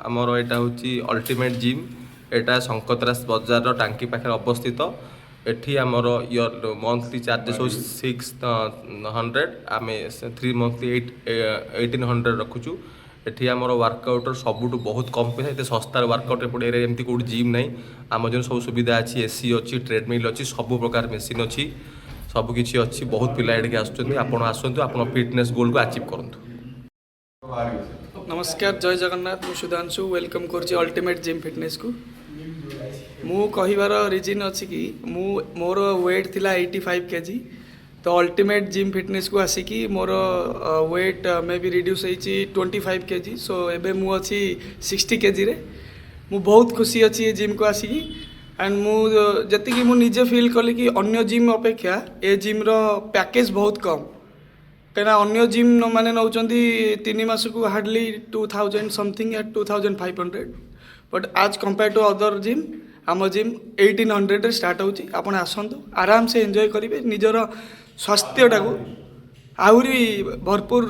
आमर यहाँ हूँ अल्टीमेट जिम एटा शंकतरास बजार टांकी पाखे अवस्थित एठी आमर इयर मंथली चार्जेस हो 600 आम 3 मंथली 1800 रखुचु एठी आमर वर्कआउटर सबुठ बहुत कम पैसा ये सस्तार वर्कआउट एपटे एरिया एमती कौट जिम ना आम जो सब सुविधा अच्छी एसी अच्छी ट्रेडमिल अच्छी सब प्रकार मेसीन अच्छी सबकि अच्छी बहुत पिला ये आसतु आप फिटनेस गोल को अचीव करूँ। नमस्कार जय जगन्नाथ मु सुधांशु वेलकम करुच्ची अल्टीमेट जिम फिटनेस को मु कहिबार रिजन अच्छी कि मोर वेट थिला 85 केजी तो अल्टीमेट जिम फिटनेस को आसिकी मोर वेट मे बी रिड्यूस होती 25 केजी सो एबे मु अच्छी 60 केजी रे मु बहुत खुशी अच्छी जिम को आसिकी एंड जी मु निजे फील कली कि अन्य जिम अपेक्षा ए जिम रो पैकेज बहुत कम कहीं अन्य जिम मैंने नौ 3 मास को हार्डली 2000 समथिंग या 2500 बट आज कंपेयर टू अदर जिम आम जिम 1800 स्टार्ट होची आपण आसतु आराम से एंजॉय करेंगे निजर स्वास्थ्यटा को आहरी भरपूर।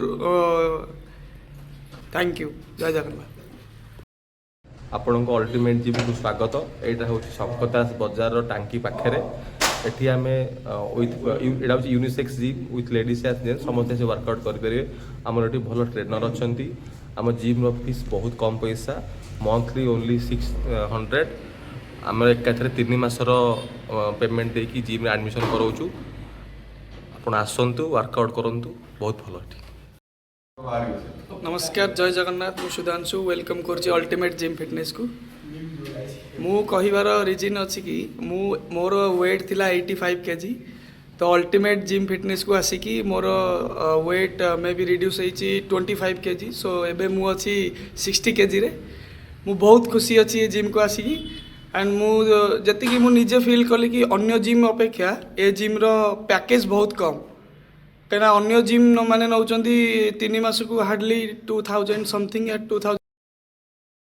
थैंक यू जय जगन्नाथ। आपण को अल्टीमेट जिम को स्वागत। यहाँ हूँ शंकतास बजार टांकी पाखे एठी आम यहाँ हूँ unisex gym with ladies as gents समस्त से वर्कआउट करेंगे। आमर ये भल ट्रेनर अच्छा आम जिम फीस बहुत कम पैसा मंथली ओनली 600 आम एकाथरे 3 मासर पेमेंट देकी जिम एडमिशन कराऊँ आप आसतु वर्कआउट करूँ बहुत भल। नमस्कार जय जगन्नाथ मु सुधांशु वेलकम करुच्ची अल्टीमेट जिम फिटनेस को मु कहिबार रिजन अच्छी कि मोर वेट थिला 85 केजी तो अल्टीमेट जिम फिटनेस को आसिकी मोर वेट मे बी रिड्यूस होती 25 केजी सो एबे मु अच्छी 60 केजी रे मु बहुत खुशी अच्छी जिम को आसिकी एंड जी मु निजे फील कली कि अन्य जिम अपेक्षा ए जिम रो पैकेज बहुत कम कहीं अन्य जिम मैंने नौ 3 मास को हार्डली 2000 समथिंग या 2000